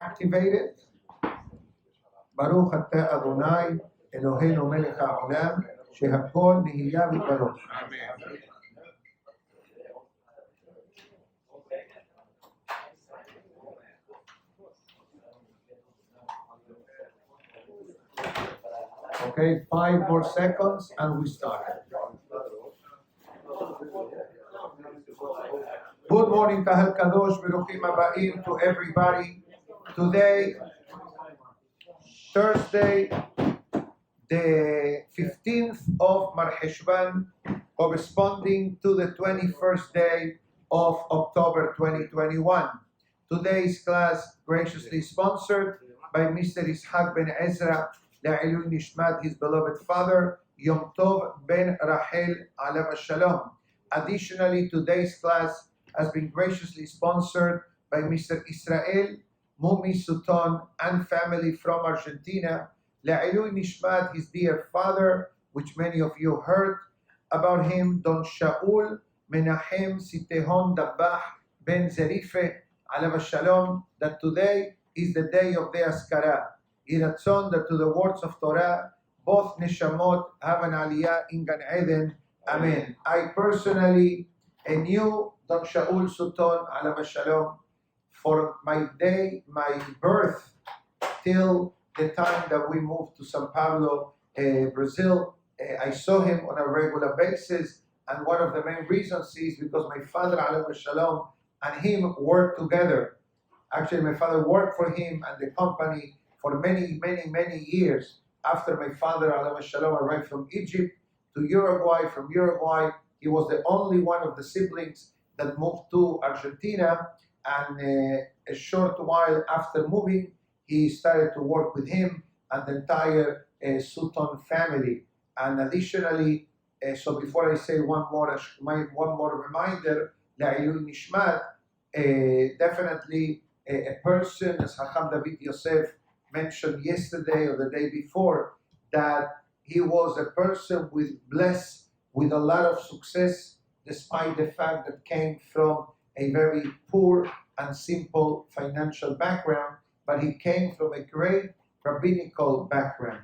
activated. Baruch atah Adonai Eloheinu melech haolam shehakol nihiyah v'kadosh. Okay, 5 more seconds and we start. Good morning, Kahal Kadosh, Beruchim Aba'im to everybody. Today, Thursday, the 15th of Mar Heshvan, corresponding to the 21st day of October 2021. Today's class graciously sponsored by Mr. Ishaq Ben Ezra, La'ilui Nishmat, his beloved father, Yom Tov Ben Rachel Alav Shalom. Additionally, today's class has been graciously sponsored by Mr. Israel Mumi Sultan and family from Argentina. La'ilui Nishmat, his dear father, which many of you heard about him, Don Shaul Menachem Sitehon Dabbah Ben Zerife Alav Shalom, that today is the day of the Askara. Iratzon, that to the words of Torah, both Neshamot have an aliyah in Gan Eden. Amen. I personally knew Don Shaul Sultan Alav Shalom for my day, my birth, till the time that we moved to Sao Paulo, Brazil. I saw him on a regular basis, and one of the main reasons is because my father Alav Shalom and him worked together. Actually, my father worked for him and the company for many years. After my father Alav Shalom arrived from Egypt to Uruguay, from Uruguay, he was the only one of the siblings that moved to Argentina, and a short while after moving, he started to work with him and the entire Sultan family. And additionally, so before I say one more reminder, La'ilui Nishmat, definitely a person, as Hacham David Yosef mentioned yesterday or the day before, that he was a person blessed with a lot of success, despite the fact that came from a very poor and simple financial background, but he came from a great rabbinical background.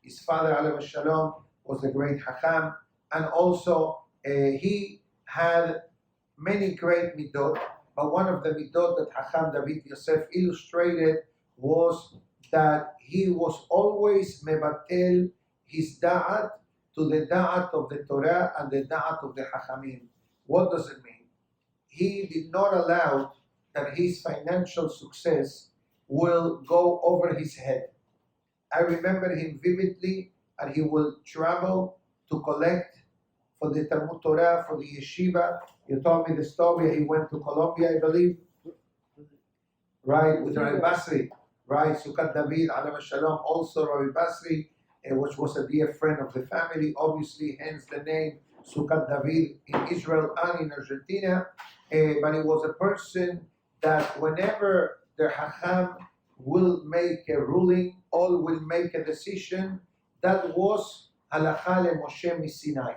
His father, Alav Shalom, was a great Hacham, and also he had many great midot, but one of the midot that Hacham David Yosef illustrated was that he was always mebatel his da'at to the da'at of the Torah and the da'at of the Hachamim. What does it mean? He did not allow that his financial success will go over his head. I remember him vividly, and he will travel to collect for the Talmud Torah, for the yeshiva. You told me the story, he went to Colombia, I believe, right, with Rabbi Basri, right, Sukkot David, Alav Shalom, also Rabbi Basri, which was a dear friend of the family, obviously, hence the name Sukkot David in Israel and in Argentina. But he was a person that whenever the Hacham will make a ruling or will make a decision, that was Halacha leMoshe miSinai.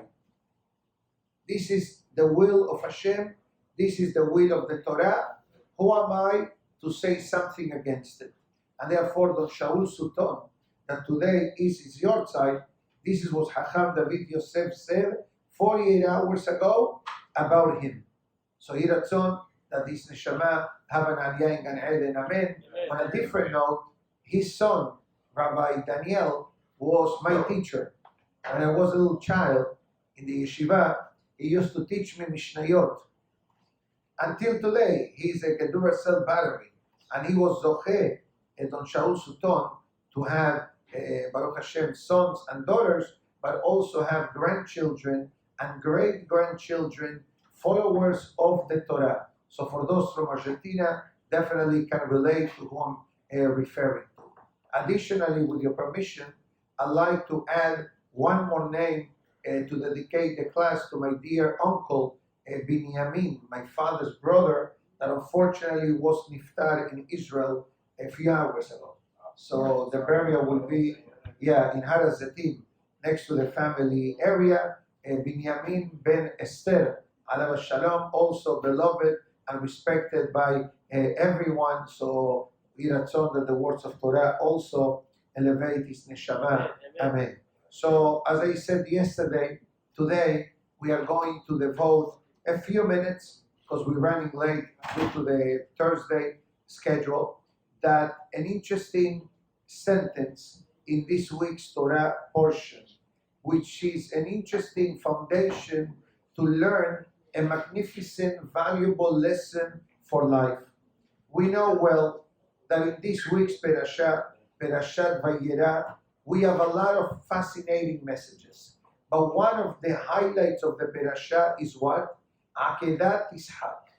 This is the will of Hashem. This is the will of the Torah. Who am I to say something against it? And therefore, Don Shaul Sultan, that today is his yortzeit, this is what Hacham David Yosef said 48 hours ago about him. So Yiratzon, that this neshama have an aliyah in Gan Eden. Amen. On a different note, his son, Rabbi Daniel, was my teacher. When I was a little child in the yeshiva, he used to teach me Mishnayot. Until today, he's a Gedura cell battery. And he was Zoche, Don Shaul Sultan, to have Baruch Hashem sons and daughters, but also have grandchildren and great-grandchildren, followers of the Torah. So for those from Argentina, definitely can relate to whom I'm referring to. Additionally, with your permission, I'd like to add one more name to dedicate the class to my dear uncle, Binyamin, my father's brother, that unfortunately was niftar in Israel a few hours ago. So the burial will be, in Har HaZetim, next to the family area. Binyamin ben Esther, Alav Shalom, also beloved and respected by everyone. So Yhi Ratzon that the words of Torah also elevate his neshama. Amen. So, as I said yesterday, today we are going to devote a few minutes, because we're running late due to the Thursday schedule, that an interesting sentence in this week's Torah portion, which is an interesting foundation to learn a magnificent, valuable lesson for life. We know well that in this week's Parashat Vayera, we have a lot of fascinating messages. But one of the highlights of the Parashat is what? Akedat Ishak.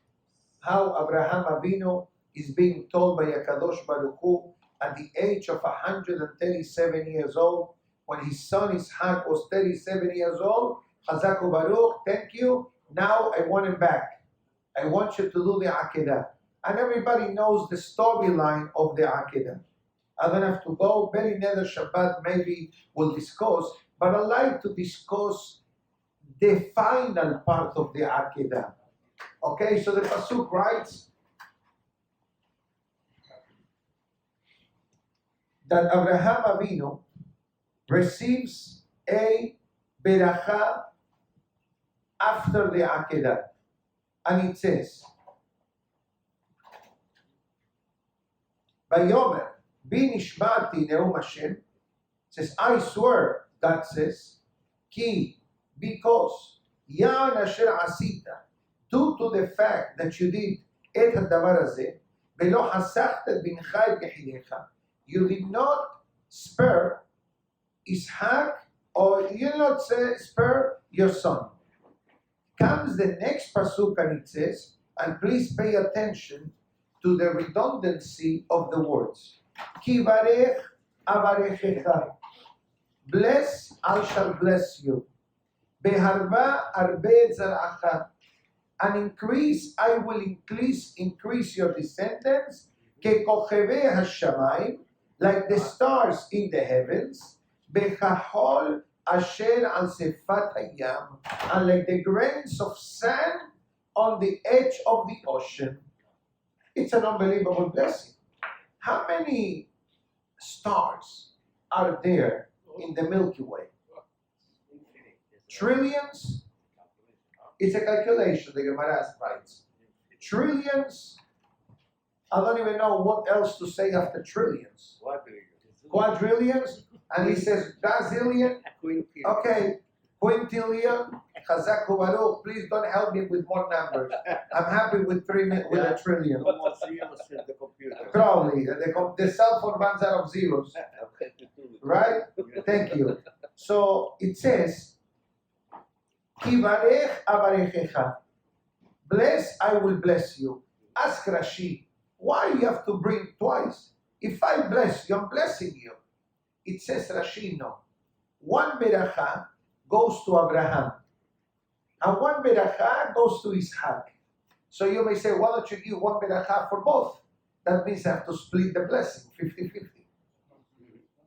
How Abraham Avinu is being told by HaKadosh Baruch Hu at the age of 137 years old, when his son Ishak was 37 years old, Chazaku Baruch, thank you, now I want him back. I want you to do the Akedah. And everybody knows the storyline of the Akedah. I don't have to go. Very Neder Shabbat maybe we'll discuss, but I like to discuss the final part of the Akedah. Okay, so the Pasuk writes that Abraham Avinu receives a beracha after the Akedah. And it says, Vayomer, Bi nishbati neum Hashem, says, I swear, God says, Ki, because, Yan asher asita, due to the fact that you did et hadavar hazeh, velo hasachta bincha et yechidecha, you did not spare Ishak, or you did not spare your son. Comes the next pasuk and it says, and please pay attention to the redundancy of the words. Ki varech avarechecha. Bless, I shall bless you. Beharba arbe zaracha. And increase, I will increase your descendants. Ke kocheve hashamayim, like the stars in the heavens. Bechachol asher al sefat hayam, and like the grains of sand on the edge of the ocean. It's an unbelievable blessing. How many stars are there in the Milky Way? Trillions? It's a calculation, the Gemara writes. Trillions? I don't even know what else to say after trillions. Quadrillions? And he says gazillion? Okay, quintillion? Chazaku Baruch, please don't help me with more numbers. I'm happy with a trillion. Probably. The cell phone runs out of zeros. Right? Thank you. So it says, Kivarech avarechecha. Bless, I will bless you. Ask Rashi, why you have to bring twice? If I bless you, I'm blessing you. It says Rashi, no. One beracha goes to Abraham, and one beracha goes to Ishak. So you may say, why don't you give one beracha for both? That means I have to split the blessing, 50-50.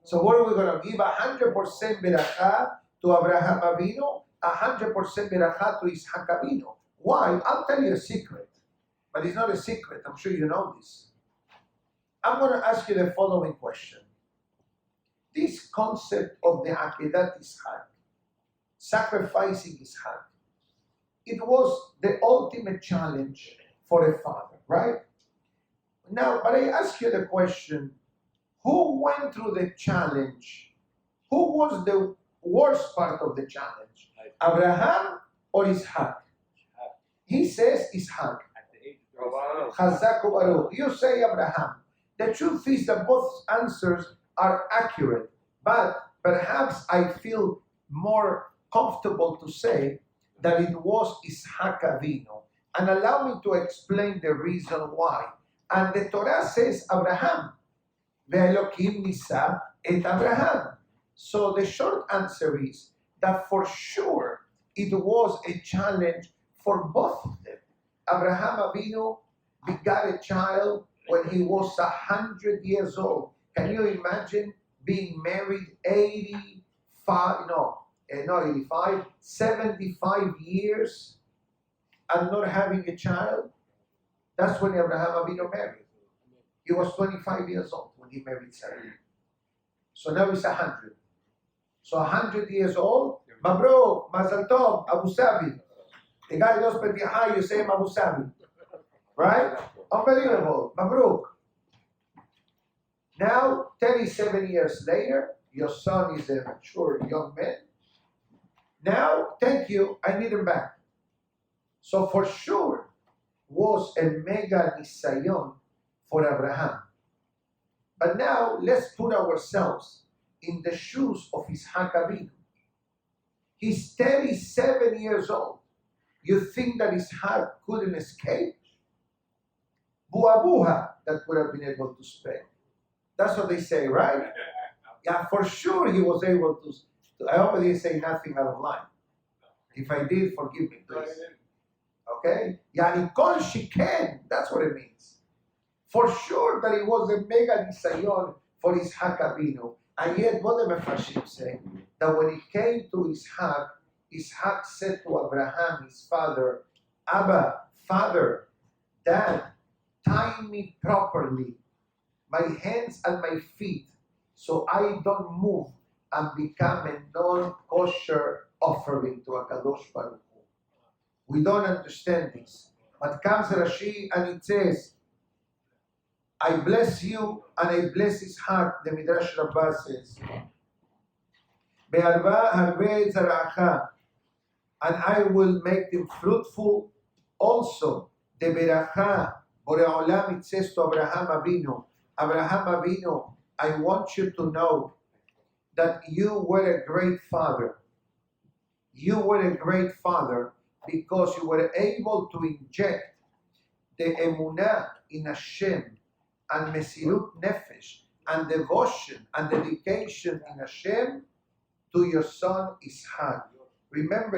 So what are we going to give? 100% beracha to Abraham Avinu, 100% beracha to Ishak Avinu. Why? I'll tell you a secret, but it's not a secret. I'm sure you know this. I'm going to ask you the following question. This concept of the Akedat Ishak, sacrificing Ishak, it was the ultimate challenge for a father, right? Now, but I ask you the question, who went through the challenge? Who was the worst part of the challenge? Abraham or Ishak? He says Ishak. Chazaku Baruch. You say Abraham. The truth is that both answers are accurate, but perhaps I feel more comfortable to say that it was Ishak Avinu. And allow me to explain the reason why. And the Torah says Abraham. Ve'elokim nisa et Abraham. So the short answer is that for sure it was a challenge for both of them. Abraham Avinu begot a child when he was 100 years old. Can you imagine being married 75 years and not having a child? That's when Abraham Avinu married. He He was 25 years old when he married Sarah. So now he's 100. So 100 years old, Mabruk, Mazal Tov, Abu Sabi. The guy goes Petiha, you say him Abu Sabi. Right? Unbelievable. Mabruk. Now, 37 years later, your son is a mature young man. Now, thank you, I need him back. So for sure, was a mega nisayon for Abraham. But now, let's put ourselves in the shoes of Ishaq Avinu. He's 37 years old. You think that Ishaq couldn't escape? Buabuha, that would have been able to spare. That's what they say, right? Yeah, for sure he was able to. I hope I didn't say nothing out of line. If I did, forgive me, please. Okay? Yani kol shiken, that's what it means. For sure that it was a mega nisayon for Ishaq Avinu. And yet, what the Mefarshim say? That when it came to Ishaq, Ishaq said to Abraham, his father, Abba, father, dad, tie me properly, my hands and my feet, so I don't move and become a non-kosher offering to HaKadosh Baruch Hu. We don't understand this. But comes Rashi and it says, I bless you and I bless Ishaq, the Midrash Rabbah says, Be'arba harbe zaracha, and I will make them fruitful. Also, the Beracha, Borei Olam, it says to Abraham Avinu, I want you to know that you were a great father. You were a great father because you were able to inject the emunah in Hashem and mesirut nefesh and devotion and dedication in Hashem to your son Ishaq. Remember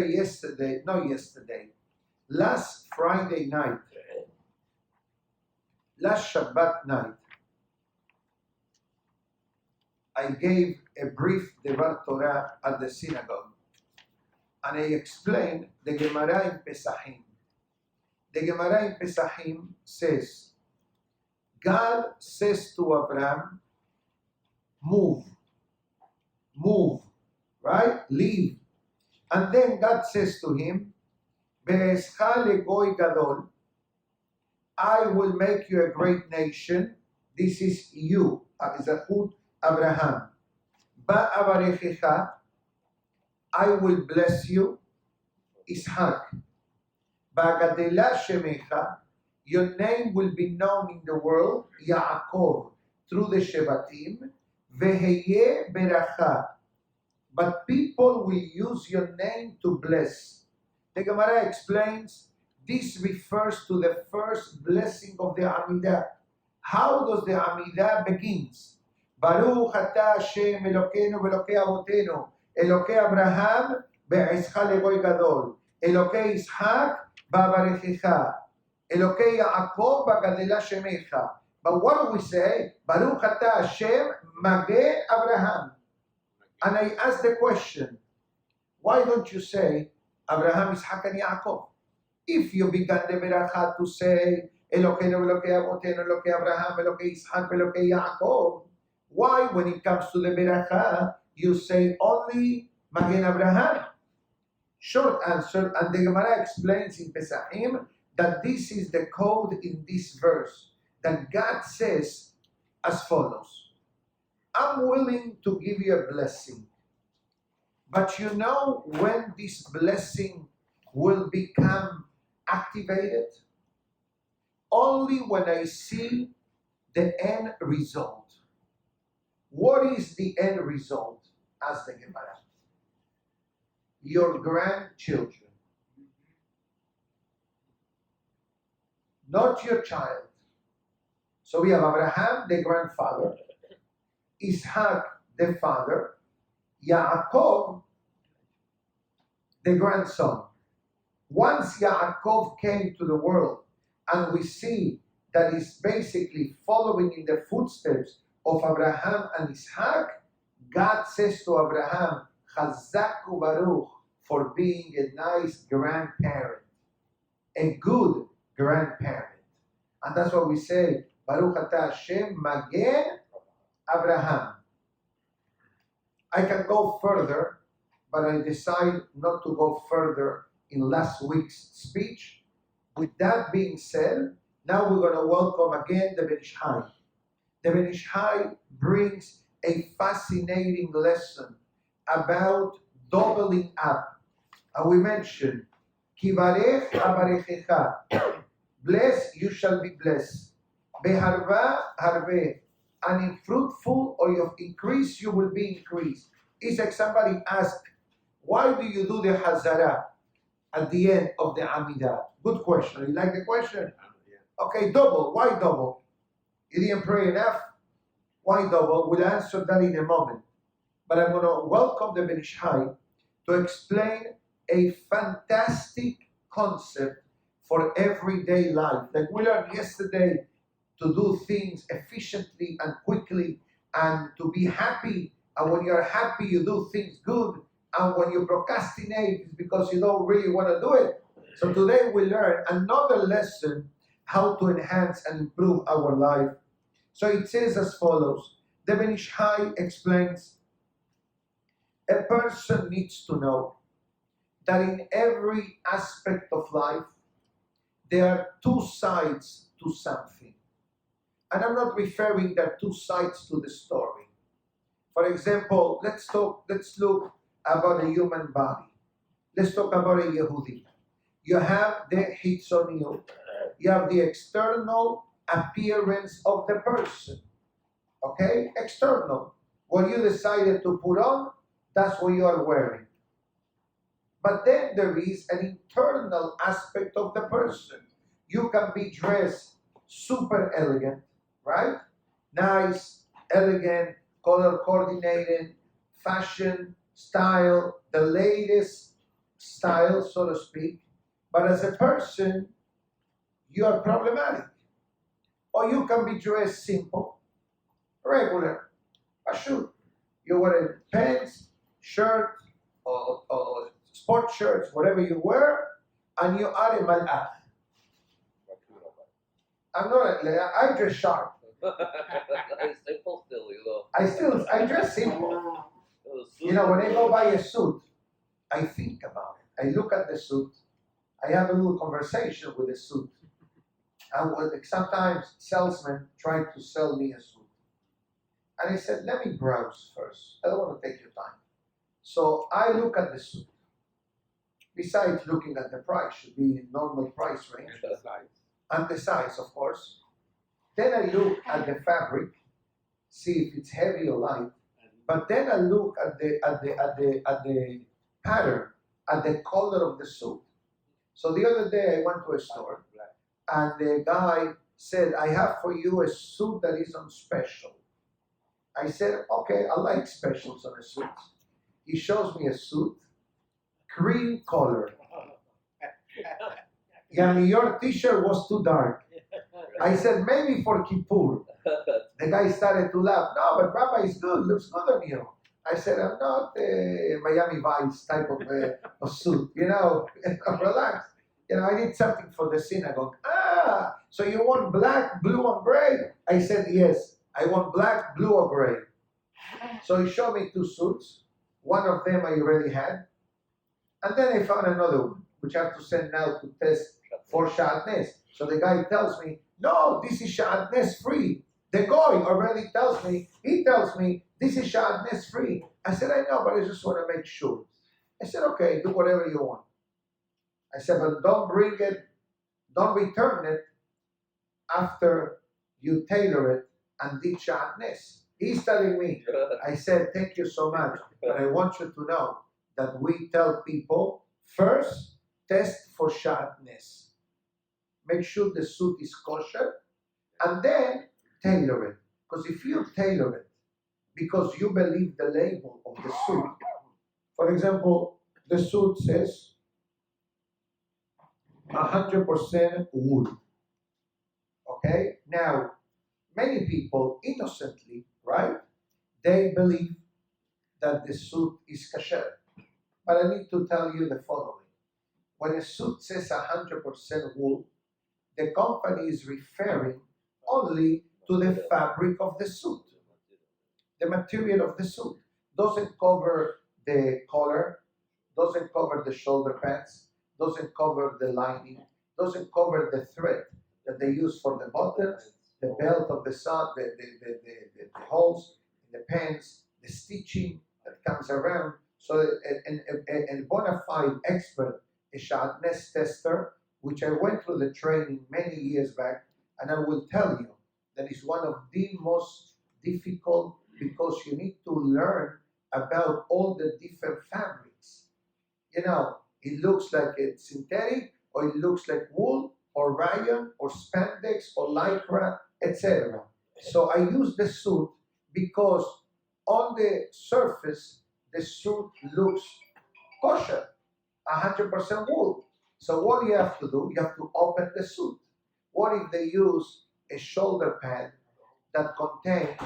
last Friday night, last Shabbat night, I gave a brief Devar Torah at the synagogue, and I explained the Gemara in Pesachim. The Gemara in Pesachim says, God says to Abraham, move, right? Leave. And then God says to him, Be'escha legoy gadol, I will make you a great nation. This is you, Zachut Abraham. Ba'avarechecha, I will bless you, Ishaq. Ba'gadela shemecha, your name will be known in the world, Yaakov, through the Shevatim, Veheye beracha. But people will use your name to bless. The Gemara explains this refers to the first blessing of the Amidah. How does the Amidah begins? Baruch atah Hashem Elokeinu ve'Elokei avotenu, Elokei Abraham be'escha legoy gadol, Elokei Ishaq ba'avarechecha, Elokei Yaakov ba'gadela shemecha. But what do we say? Baruch atah Hashem mageh Abraham. And I ask the question, why don't you say Abraham, Ishaq, and Yaakov? If you began the beracha to say Elokeinu Elokei Avotenu, Elokei Abraham, Elokei Ishaq, Elokei Yaakov, why, when it comes to the beracha, you say only Magen Abraham? Short answer, and the Gemara explains in Pesachim that this is the code in this verse, that God says as follows. I'm willing to give you a blessing. But you know when this blessing will become activated? Only when I see the end result. What is the end result? Ask the Gemara. Your grandchildren. Not your child. So we have Abraham, the grandfather, Ishaq, the father, Yaakov, the grandson. Once Yaakov came to the world, and we see that he's basically following in the footsteps of Abraham and Ishaq, God says to Abraham, Chazaku Baruch, for being a nice grandparent, a good grandparent. And that's what we say, Baruch Ata Hashem Magen Abraham. I can go further, but I decide not to go further in last week's speech. With that being said, now we're going to welcome again the Ben Ish Hai. The Ben Ish Hai brings a fascinating lesson about doubling up. And we mentioned, Kivarech avarechecha, bless, you shall be blessed. Beharva harve, and in fruitful or you increase, you will be increased. It's like somebody asked, why do you do the Hazara at the end of the Amidah? Good question. You like the question? Okay, double. Why double? You didn't pray enough? Why double? We'll answer that in a moment. But I'm going to welcome the Ben Ish Hai to explain a fantastic concept for everyday life. Like we learned yesterday to do things efficiently and quickly and to be happy. And when you're happy, you do things good. And when you procrastinate, it's because you don't really want to do it. So today we learn another lesson how to enhance and improve our life. So it says as follows. The Ben Ish Hai explains, a person needs to know that in every aspect of life, there are two sides to something. And I'm not referring there are two sides to the story. For example, let's look about a human body. Let's talk about a Yehudi. You have the Hitzoniut. You have the external appearance of the person. Okay? External. What you decided to put on, that's what you are wearing. But then there is an internal aspect of the person. You can be dressed super elegant, right? Nice, elegant, color coordinated, fashion, style, the latest style, so to speak. But as a person, you are problematic. Or you can be dressed simple, regular, a shoe. You wear pants, shirt, or sport shirts, whatever you wear, and you are a mal'ach. I'm not, I dress sharp. Simple still, you know. I dress simple. You know, when I go buy a suit, I think about it. I look at the suit. I have a little conversation with the suit. And sometimes salesmen try to sell me a suit. And I said, let me browse first. I don't want to take your time. So I look at the suit. Besides looking at the price, should be in normal price range. And the size, of course. Then I look at the fabric, see if it's heavy or light. But then I look at the pattern, at the color of the suit. So the other day I went to a store and the guy said, I have for you a suit that is on special. I said, okay, I like specials on a suit. He shows me a suit, cream color. Yani your t-shirt was too dark. I said, maybe for Kippur. The guy started to laugh. No, but Rabbi is good, looks good on you. I said, I'm not a Miami Vice type of suit, you know, relax. You know, I need something for the synagogue. Ah, so you want black, blue, and gray? I said, yes, I want black, blue, or gray. So he showed me two suits. One of them I already had. And then I found another one, which I have to send now to test for Sha'atnes. So the guy tells me, no, this is Sha'atnes free. The guy already tells me, this is Sha'atnes free. I said, I know, but I just want to make sure. I said, okay, do whatever you want. I said, but don't return it after you tailor it and did Sha'atnes. He's telling me, I said, thank you so much, but I want you to know that we tell people, first, test for Sha'atnes. Make sure the suit is kosher, and then tailor it. Because if you tailor it because you believe the label of the suit, for example, the suit says 100% wool. Okay? Now, many people innocently, right? They believe that the suit is kasher. But I need to tell you the following. When a suit says 100% wool, the company is referring only to the fabric of the suit. The material of the suit doesn't cover the collar, doesn't cover the shoulder pads, doesn't cover the lining, doesn't cover the thread that they use for the buttons, the belt of the sun, the holes in the pants, the stitching that comes around. So a bona fide expert, a sharpness tester, which I went through the training many years back, and I will tell you that is one of the most difficult, because you need to learn about all the different fabrics. You know, it looks like it's synthetic, or it looks like wool, or rayon, or spandex, or lycra, etc. So I use the suit because on the surface, the suit looks kosher, 100% wool. So what do you have to do? You have to open the suit. What if they use a shoulder pad that contains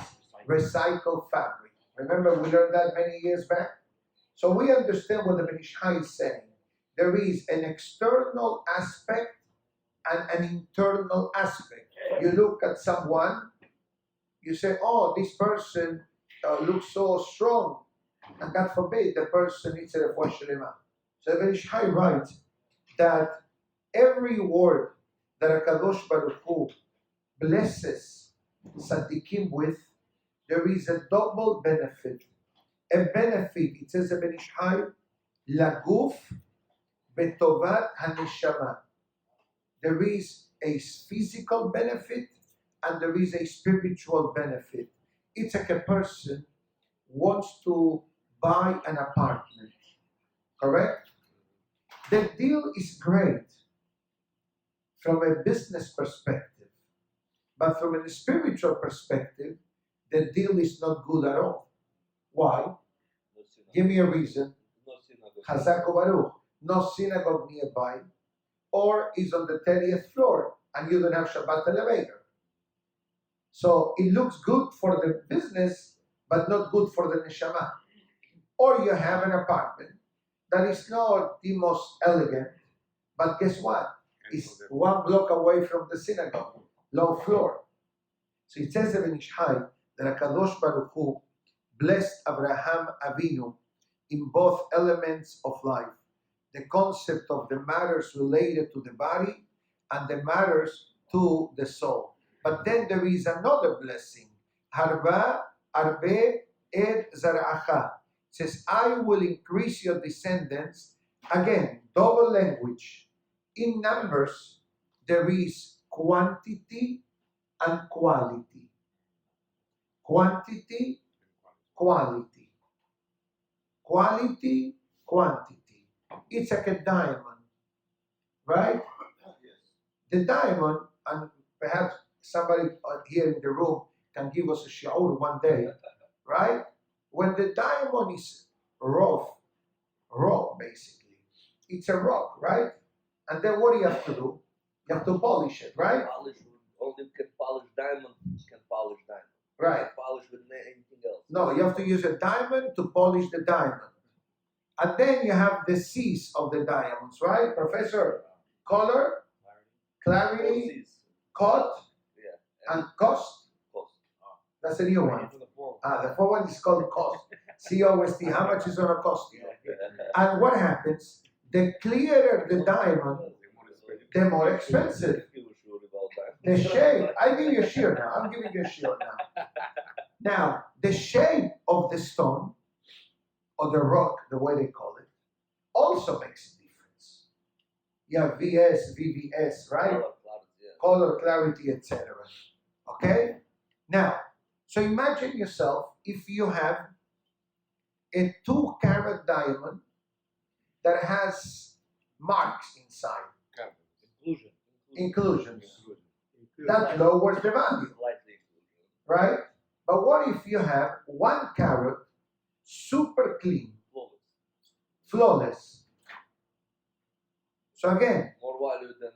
recycled fabric? Remember, we learned that many years back? So we understand what the Ben Ish Chai is saying. There is an external aspect and an internal aspect. You look at someone, you say, oh, this person looks so strong, and God forbid the person needs a refuah shlema. So the Ben Ish Chai writes that every word that HaKadosh Baruch Hu blesses tzaddikim with, there is a double benefit. A benefit, it says in Ben Ish Chai, laguf betovat haneshama. There is a physical benefit and there is a spiritual benefit. It's like a person wants to buy an apartment, correct? The deal is great from a business perspective, but from a spiritual perspective, the deal is not good at all. Why? Give me a reason. Chazak Baruch. No synagogue nearby, or is on the 30th floor and you don't have Shabbat elevator. So it looks good for the business, but not good for the neshama. Or you have an apartment that is not the most elegant, but guess what? It's 1 block away from the synagogue, low floor. So it says in Ben Ish Chai that HaKadosh Baruch Hu blessed Abraham Avinu in both elements of life. The concept of the matters related to the body and the matters to the soul. But then there is another blessing. Harba arbe ed zara'acha. It says, I will increase your descendants. Again, double language. In numbers, there is quantity and quality. Quantity, quality. Quality, quantity. It's like a diamond, right? The diamond, and perhaps somebody here in the room can give us a shi'ur one day, right? When the diamond is raw basically, it's a rock, right? And then what do you have to do? You have to polish it, right? Only can polish diamond, can polish diamond. Right. Can't polish with anything else. No, you have to use a diamond to polish the diamond. And then you have the C's of the diamonds, right, Professor? Color, clarity, cut, and cost. That's a new one. The 4 is called cost. COST. How much is going to cost you? And what happens? The clearer the diamond, the more expensive. The shape. I give you a shear now. I'm giving you a shear now. Now, the shape of the stone, or the rock, the way they call it, also makes a difference. You have VS, VVS, right? Color, clarity, etc. Okay? Now, so imagine yourself if you have a 2-carat diamond that has marks inside. Inclusions. That lowers the value. Right? But what if you have 1 carat super clean, flawless? So again, more value than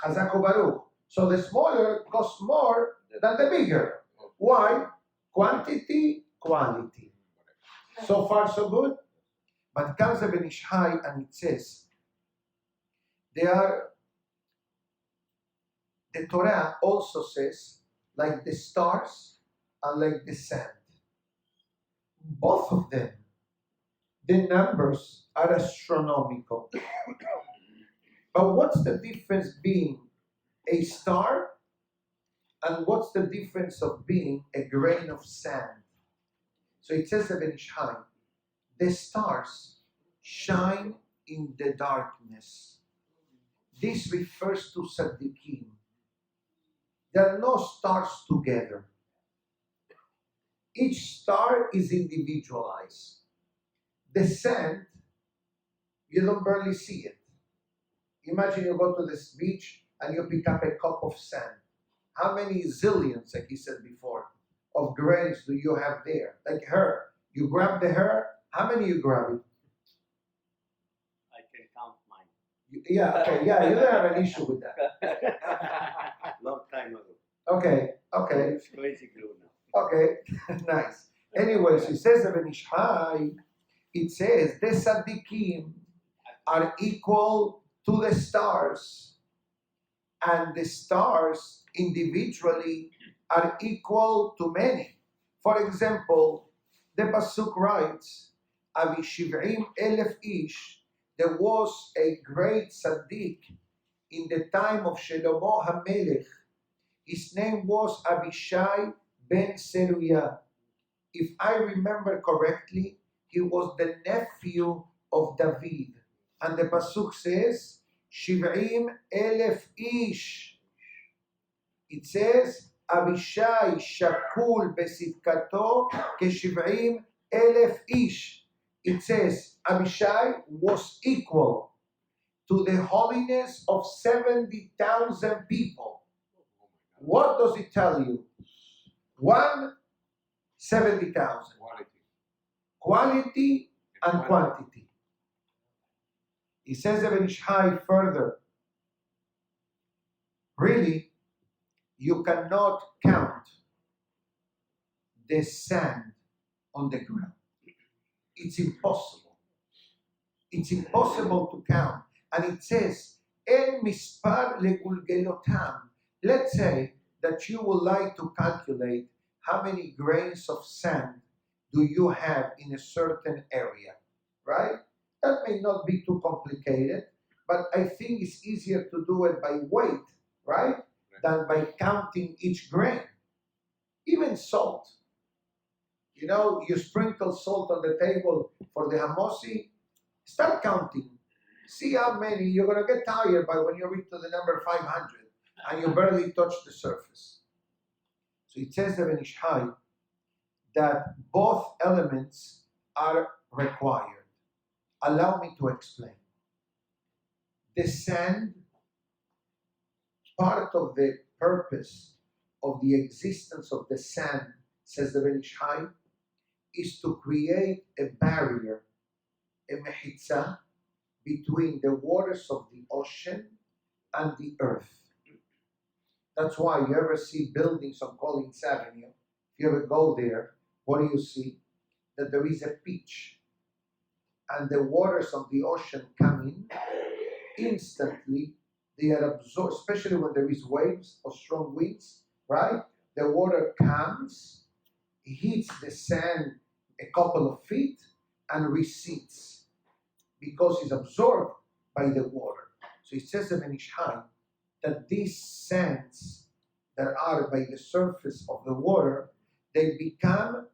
Chazak Baruch. So the smaller costs more than the bigger. Why? Quantity, quality. So far, so good. But comes the Ben Ish Chai and it says, the Torah also says like the stars and like the sand. Both of them, the numbers are astronomical. But what's the difference being a star and what's the difference of being a grain of sand? So it says in Ishai, the stars shine in the darkness. This refers to Tzaddikim. There are no stars together. Each star is individualized. The sand, you don't barely see it. Imagine you go to this beach and you pick up a cup of sand. How many zillions, like he said before, of grains do you have there? Like hair. You grab the hair, how many you grab it? I can count mine. Yeah, okay, yeah, you don't have an issue with that. Long time ago. Okay, It's crazy glue now. okay, nice. Anyways, it says in Ishai, it says the Tzaddikim are equal to the stars, and the stars individually are equal to many. For example, the Pasuk writes, Avishiv'im elef ish, there was a great tzaddik in the time of Shlomo HaMelech. His name was Abishai ben Seruya. If I remember correctly, he was the nephew of David. And the Pasuk says, Shiv'im elef ish. It says, Abishai shakul besitkato keshiv'im elef ish. It says, Abishai was equal to the holiness of 70,000 people. What does it tell you? 70,000. Quality and quantity. He says Ibn Ishai further, really, you cannot count the sand on the ground. It's impossible. It's impossible to count. And it says, El mispar legulgelotam. Let's say that you would like to calculate how many grains of sand do you have in a certain area, right? That may not be too complicated, but I think it's easier to do it by weight, right? Than by counting each grain. Even salt. You know, you sprinkle salt on the table for the hamosi, start counting. See how many, you're going to get tired by when you reach to the number 500 and you barely touch the surface. So it says there in Ishai that both elements are required. Allow me to explain. The sand, part of the purpose of the existence of the sand, says the Ben Ishai, is to create a barrier, a mechitza, between the waters of the ocean and the earth. That's why you ever see buildings on Collins Avenue, if you ever go there, what do you see? That there is a pitch, and the waters of the ocean come in, instantly they are absorbed, especially when there is waves or strong winds, right? The water comes, hits the sand a couple of feet, and recedes because it's absorbed by the water. So it says in Ishai that these sands that are by the surface of the water, they become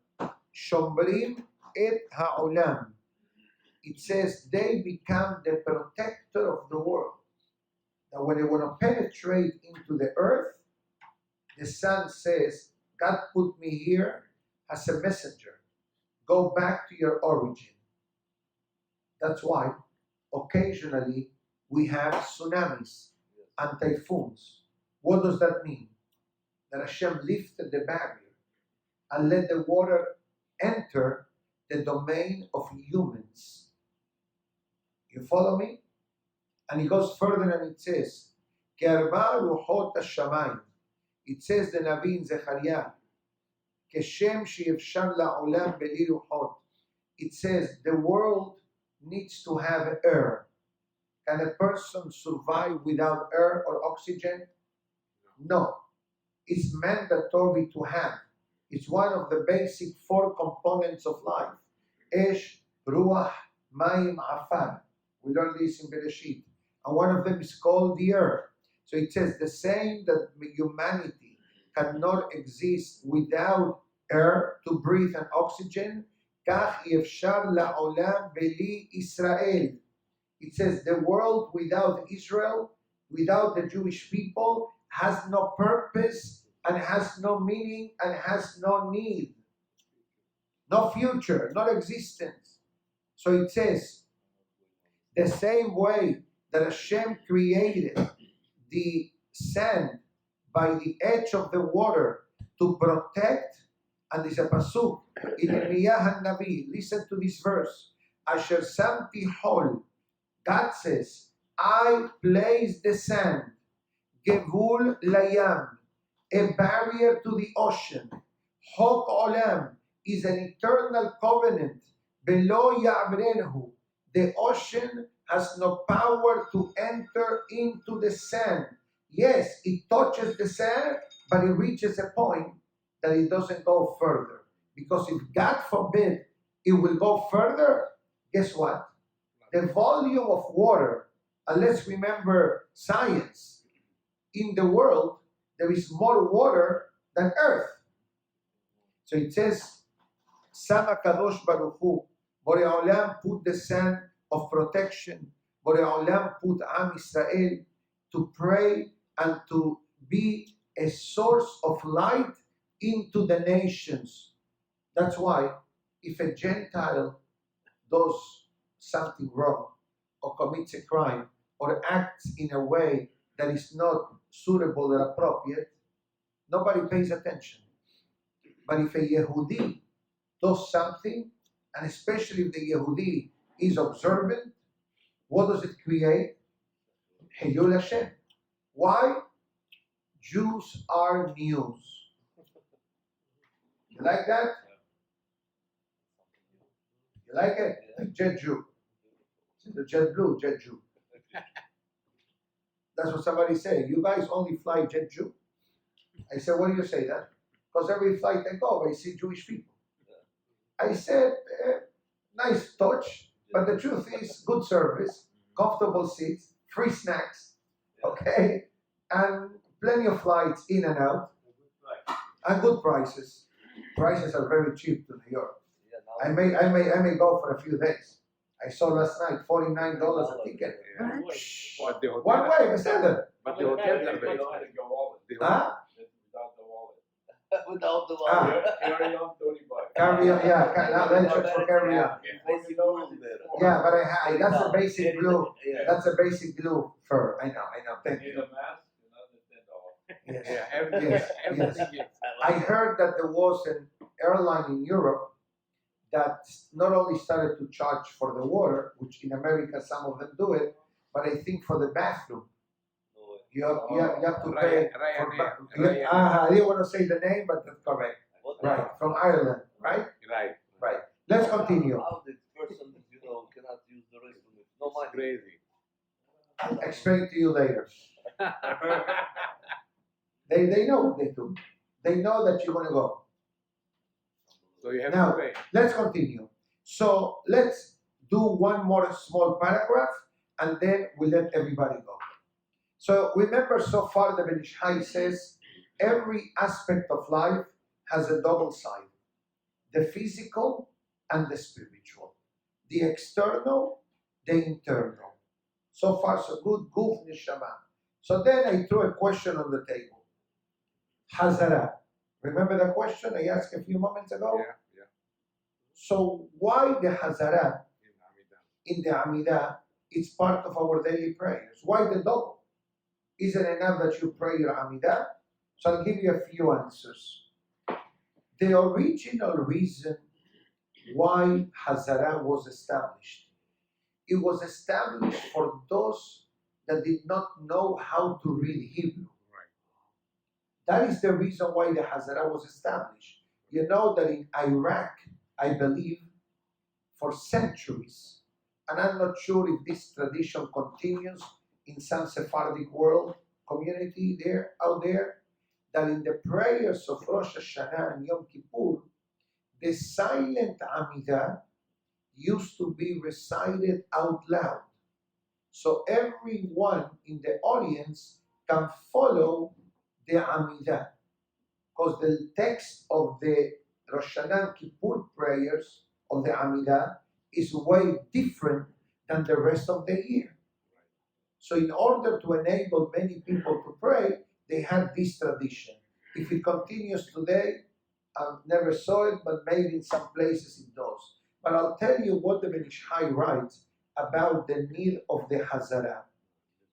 shomrim et ha'olam. It says they become the protector of the world. Now when they want to penetrate into the earth, the sun says, God put me here as a messenger. Go back to your origin. That's why occasionally we have tsunamis and typhoons. What does that mean? That Hashem lifted the barrier and let the water enter the domain of humans. You follow me? And he goes further and it says, Ke'arba ruchot hashamayim. It says the Navi in Zechariah, Keshem she'efshar la'olam beli ruchot. It says the world needs to have air. Can a person survive without air or oxygen? No. is mandatory to have. It's one of the basic 4 components of life. Esh, Ruach, Mayim, Afar. We learned this in Bereshit. And one of them is called the earth. So it says the same that humanity cannot exist without air to breathe and oxygen. Kach yefshar la'olam beli Israel. It says the world without Israel, without the Jewish people, has no purpose and has no meaning and has no need, no future, no existence. So it says, the same way that Hashem created the sand by the edge of the water to protect, and there's a pasuk in Yirmiyah Navi. Listen to this verse. Asher samti hol. God says, I place the sand, gevul layam, a barrier to the ocean. Chok olam is an eternal covenant. Belo ya'brenhu. The ocean has no power to enter into the sand. Yes, it touches the sand, but it reaches a point that it doesn't go further. Because if God forbid it will go further, guess what? The volume of water, and let's remember science, in the world, there is more water than earth. So it says, Sama Kadosh Baruch Hu, Borei Olam put the sand of protection, Borei Olam put Am Israel to pray and to be a source of light into the nations. That's why if a Gentile does something wrong or commits a crime or acts in a way that is not suitable or appropriate, nobody pays attention. But if a Yehudi does something, and especially if the Yehudi is observant, what does it create? Hilul Hashem. Why? Jews are news. You like that? You like it? Like Jet Jew. The Jet Blue, Jet Jew. That's what somebody said. You guys only fly Jet Jew. I said, what do you say that? Because every flight I go, I see Jewish people. I said, nice touch, but the truth is good service, comfortable seats, free snacks, okay, and plenty of flights in and out, and good prices. Prices are very cheap to New York. I may go for a few days. I saw last night $49 a ticket. But the hotel, One way, beseder. but the hotels are very Without expensive. the wallet. Huh? Without the wallet. Without the water. Carry on 35. Carry on, yeah. Let's check for carry on. Basic rule there. Yeah, but that's a basic glue. Yeah. That's a basic glue fur. I know. Thank Need you. a mask, another $10. Yes. Yeah, everything, Yes, everything is. I heard that there was an airline in Europe that not only started to charge for the water, which in America some of them do it, but I think for the bathroom. You have to pay. Ryanair. I didn't want to say the name, but that's correct. What Right, from Ireland, right? Right. Let's continue. How this person, cannot use the restroom? No It's money. crazy. I'll explain to you later. They know what they do. They know that you're going to go. So you have Now, to pay. let's continue. So let's do one more small paragraph and then we'll let everybody go. So remember so far the Ben Ish Chai says every aspect of life has a double side. The physical and the spiritual. The external, the internal. So far so good, guf neshama. So then I threw a question on the table. Hazara. Remember the question I asked a few moments ago? Yeah. So why the Hazara In Amidah. in the Amidah? It's part of our daily prayers. Why the double? Isn't it enough that you pray your Amidah? So I'll give you a few answers. The original reason why Hazara was established, it was established for those that did not know how to read Hebrew. That is the reason why the Hazara was established. You know that in Iraq, I believe, for centuries, and I'm not sure if this tradition continues in some Sephardic world community out there, that in the prayers of Rosh Hashanah and Yom Kippur, the silent Amidah used to be recited out loud. So everyone in the audience can follow the Amidah. Because the text of the Rosh Hashanah and Kippur prayers of the Amidah is way different than the rest of the year. So in order to enable many people to pray, they had this tradition. If it continues today, I never saw it, but maybe in some places it does. But I'll tell you what the Ben Ish Chai writes about the need of the Hazara.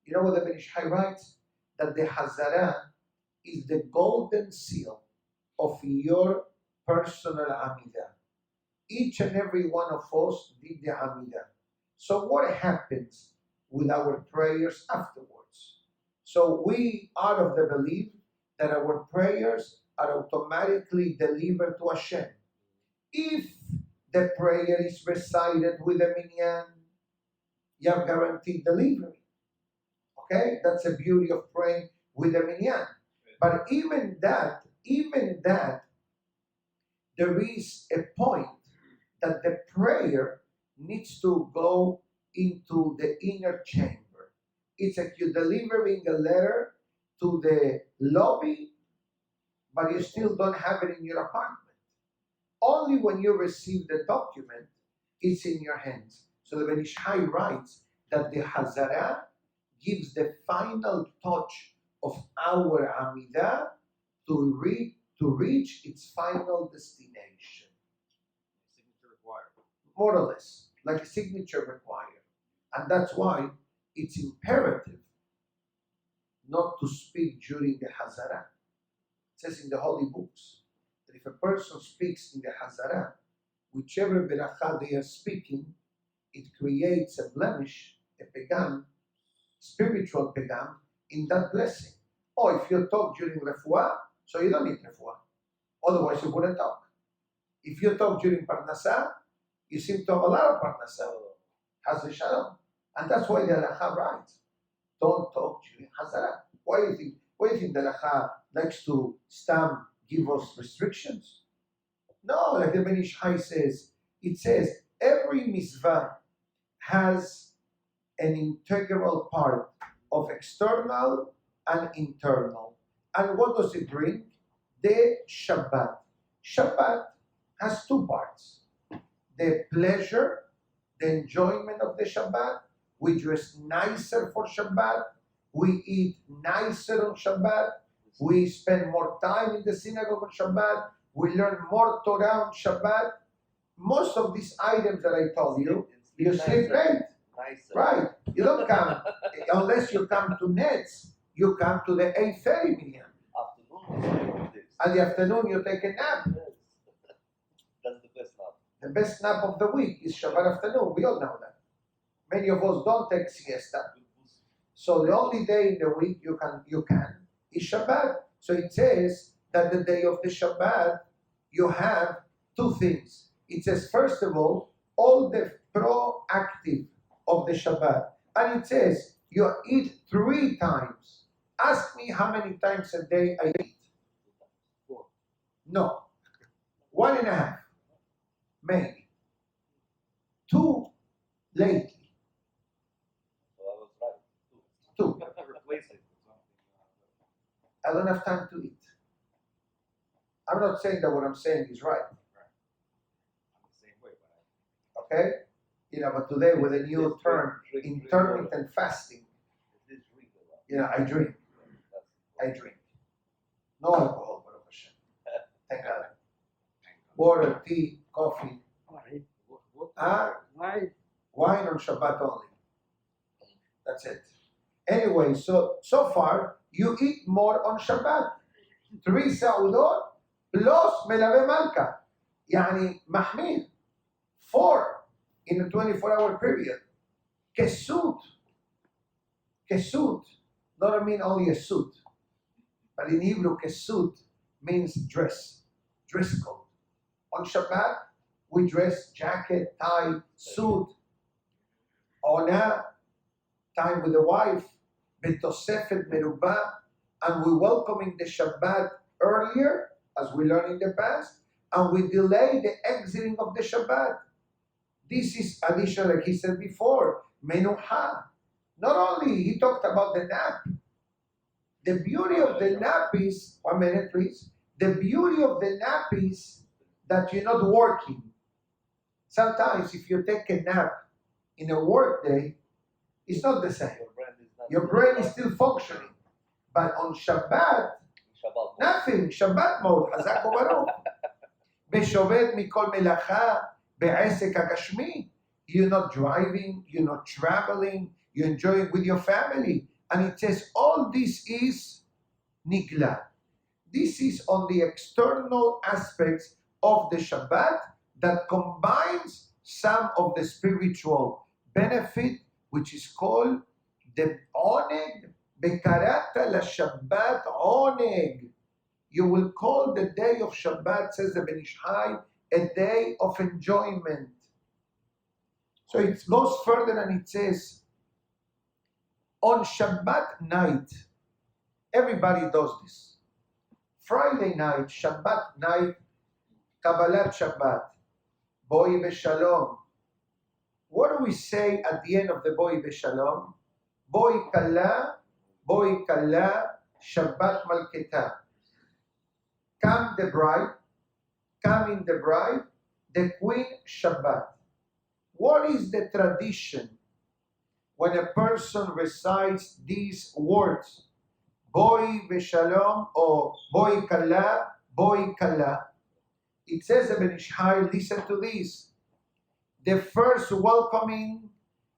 You know what the Ben Ish Chai writes? That the Hazara is the golden seal of your personal Amidah. Each and every one of us did the Amidah. So what happens with our prayers afterwards? So we are of the belief that our prayers are automatically delivered to Hashem. If the prayer is recited with a minyan, you have guaranteed delivery. Okay? That's the beauty of praying with a minyan. But even that, there is a point that the prayer needs to go into the inner chamber. It's like you're delivering a letter to the lobby, but you still don't have it in your apartment. Only when you receive the document, it's in your hands. So the Ben Ish Chai writes that the Hazara gives the final touch of our Amidah to reach its final destination. Signature required. More or less, like a signature required. And that's why it's imperative not to speak during the Hazara. It says in the holy books that if a person speaks in the Hazara, whichever beracha they are speaking, it creates a blemish, a pegam, spiritual pegam, in that blessing. Or if you talk during refuah, so you don't need refuah. Otherwise you wouldn't talk. If you talk during parnasah, you seem to have a lot of parnasah. Has Shalom. And that's why the halacha writes, don't talk during Hazara. Why do you think the halacha likes to give us restrictions? No, like the Ben Ish Chai says, it says every mitzvah has an integral part of external and internal. And what does it bring? The Shabbat. Shabbat has two parts. The pleasure, the enjoyment of the Shabbat. We dress nicer for Shabbat. We eat nicer on Shabbat. We spend more time in the synagogue on Shabbat. We learn more Torah on Shabbat. Most of these items that I told you, you sleep late. Nicer. Right. You don't come, unless you come to Nets, you come to the 8:30 minyan. Afternoon. At the afternoon, you take a nap. Yes. That's the best nap. The best nap of the week is Shabbat afternoon. We all know that. Many of us don't take siesta. So the only day in the week you can is Shabbat. So it says that the day of the Shabbat, you have two things. It says, first of all the proactive of the Shabbat. And it says, you eat 3 times. Ask me how many times a day I eat. 4. No. 1.5. Maybe. 2 lately. So I was right. 2. Replace it with something. I don't have time to eat. I'm not saying that what I'm saying is right. I'm the same way, but Okay? But today with a new term, Drink intermittent fasting, This drink a lot. I drink. I drink. No alcohol, Baruch Hashem. Thank God. Water, tea, coffee. Wine on Shabbat only. That's it. Anyway, so far, you eat more on Shabbat. 3 sa'udot plus melave malka. Yani mahmid. 4 in a 24-hour period. Kesut. Kesut. Not mean only a suit. But in Hebrew, kesut means dress. Dress code. On Shabbat, we dress jacket, tie, suit. Ona, time with the wife. Betosefet merubah. and we welcoming the Shabbat earlier, as we learned in the past, and we delay the exiting of the Shabbat. This is additional, like he said before, menuha. Not only he talked about the nap. The beauty of the nap is, 1 minute please, the beauty of the nap is that you're not working. Sometimes if you take a nap in a work day, it's not the same. Your brain is still functioning. But on Shabbat, Shabbat. nothing, Shabbat mode, חזק וברוך. בשובת מכל מלאכה, בעסק הגשמי. You're not driving, you're not traveling, you're enjoying with your family. And it says all this is nigla. This is on the external aspects of the Shabbat that combines some of the spiritual benefit, which is called the oneg. Bekarata la Shabbat oneg. You will call the day of Shabbat, says the Ben Ish Chai, a day of enjoyment. So it goes further and it says, on Shabbat night, everybody does this. Friday night, Shabbat night, Kabbalat Shabbat, Boi Beshalom. What do we say at the end of the Boi Beshalom? Boi Kala, Shabbat Malketa. Come the bride, come in the bride, the queen Shabbat. What is the tradition when a person recites these words? Boi Beshalom or Boi Kala, Boi Kala. It says in Ben Ish Chai, listen to this. The first welcoming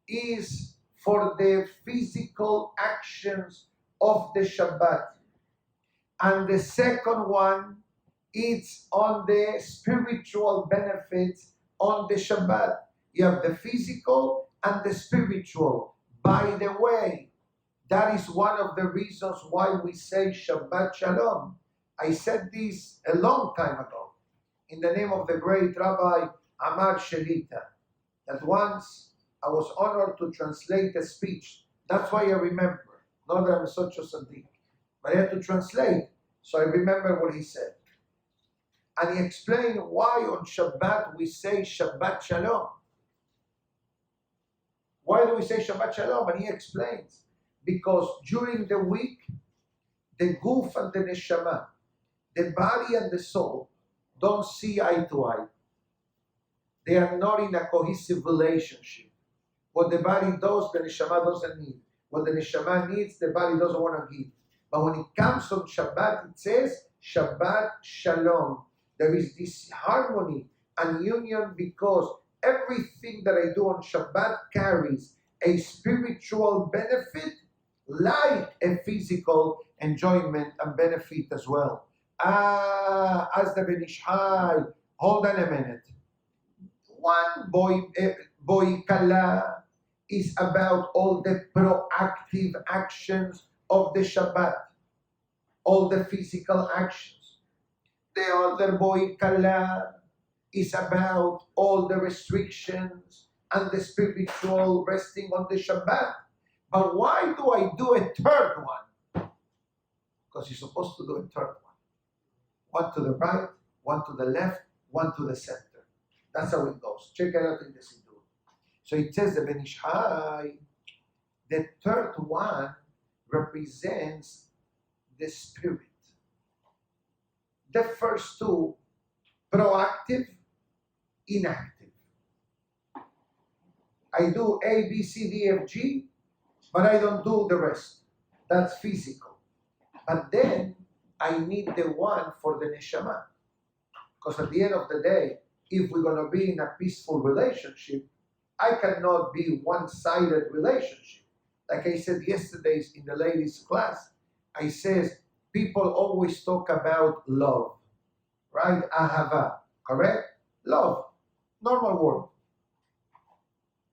is for the physical actions of the Shabbat. And the second one is on the spiritual benefits on the Shabbat. You have the physical and the spiritual. By the way, that is one of the reasons why we say Shabbat Shalom. I said this a long time ago in the name of the great Rabbi Amar Shelita, that once I was honored to translate a speech. That's why I remember. Not that I'm such a Sadiq, but I had to translate, so I remember what he said. And he explained why on Shabbat we say Shabbat Shalom. Why do we say Shabbat Shalom? And he explains, because during the week, the guf and the neshama, the body and the soul, don't see eye to eye. They are not in a cohesive relationship. What the body does, the neshama doesn't need. What the neshama needs, the body doesn't want to give. But when it comes on Shabbat, it says Shabbat Shalom. There is this harmony and union because everything that I do on Shabbat carries a spiritual benefit like a physical enjoyment and benefit as well. As the Ben Ish Chai, hold on a minute. One boy kala is about all the proactive actions of the Shabbat, all the physical actions. The other boy kala is about all the restrictions and the spiritual resting on the Shabbat. But why do I do a third one? Because you're supposed to do a third one. One to the right, one to the left, one to the center. That's how it goes. Check it out in the Siddur. So it says the Ben Ish Chai, the third one represents the spirit. The first two, proactive, inactive. I do A, B, C, D, F, G, but I don't do the rest. That's physical. But then I need the one for the neshama. Because at the end of the day, if we're going to be in a peaceful relationship, I cannot be one-sided relationship. Like I said yesterday in the ladies' class, I says people always talk about love, right? Ahava, correct? Love, normal word.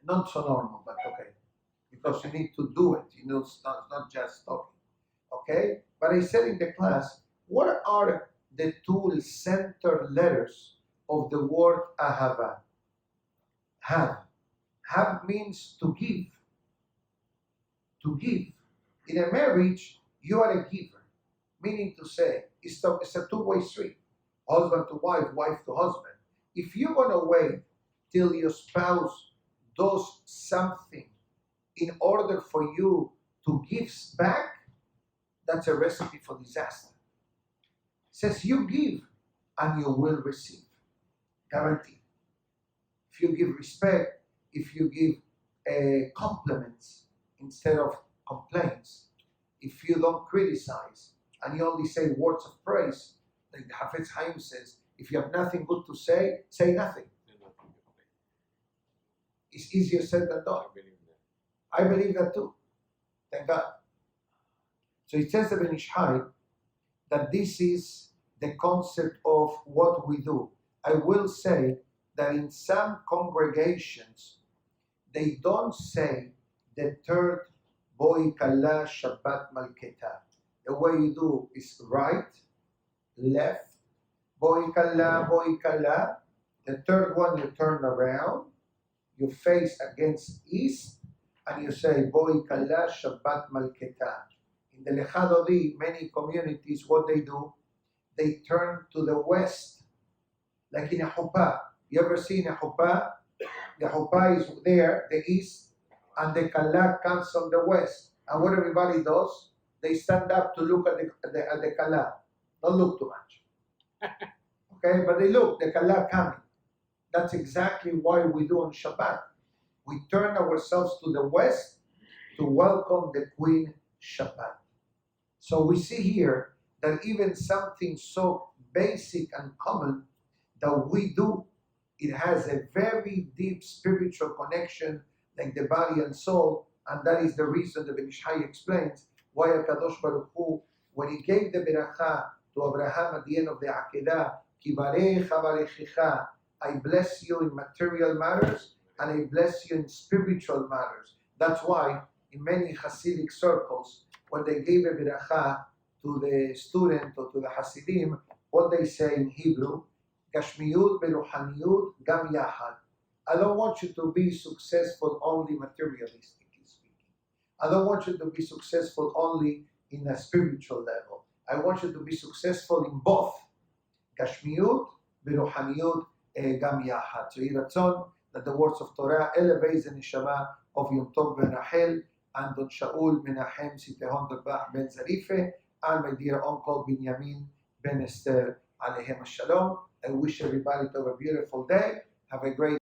Not so normal, but okay. Because you need to do it, you know, it's not just talking, okay? But I said in the class, what are the two center letters of the word ahava? Have. Have means to give. To give. In a marriage, you are a giver. Meaning to say, it's a two-way street. Husband to wife, wife to husband. If you're going to wait till your spouse does something in order for you to give back, that's a recipe for disaster. It says you give and you will receive. Guaranteed. If you give respect, if you give compliments instead of complaints, if you don't criticize and you only say words of praise, like the Hafez Chaim says, if you have nothing good to say nothing. It's easier said than done. I believe that too. Thank God. So it says the Ben Ish Hai that this is the concept of what we do. I will say that in some congregations, they don't say the third Boi Kala Shabbat Malketa. The way you do is right, left, Boi Kala, Boi Kala. The third one you turn around, you face against east, and you say Boi Kala Shabbat Malketa. In the Lechadodi, many communities, what they do, they turn to the west, like in a chuppah. You ever seen a chuppah? The chuppah is there, the east, and the kala comes from the west. And what everybody does, they stand up to look at the kala. Don't look too much. Okay, but they look, the kala coming. That's exactly why we do on Shabbat. We turn ourselves to the west to welcome the Queen Shabbat. So we see here that even something so basic and common that we do, it has a very deep spiritual connection, like the body and soul, and that is the reason the Ben Ish Hai explains why HaKadosh Baruch Hu, when he gave the beracha to Abraham at the end of the Akedah, Ki barecha barechecha, I bless you in material matters and I bless you in spiritual matters. That's why in many Hasidic circles, when they gave a beracha to the student or to the Hasidim, what they say in Hebrew, Gashmiyut beruhaniyut gam yahad. I don't want you to be successful only materialistically speaking. I don't want you to be successful only in a spiritual level. I want you to be successful in both. Gashmiyut beruhaniyut gam yahad. So Yiratzon, that the words of Torah elevates the neshama of Yom Tov ben Rachel and Don Shaul Menachem Sitehon Debach ben Zarife and my dear uncle Binyamin ben Esther Alehem Shalom. I wish everybody to have a beautiful day. Have a great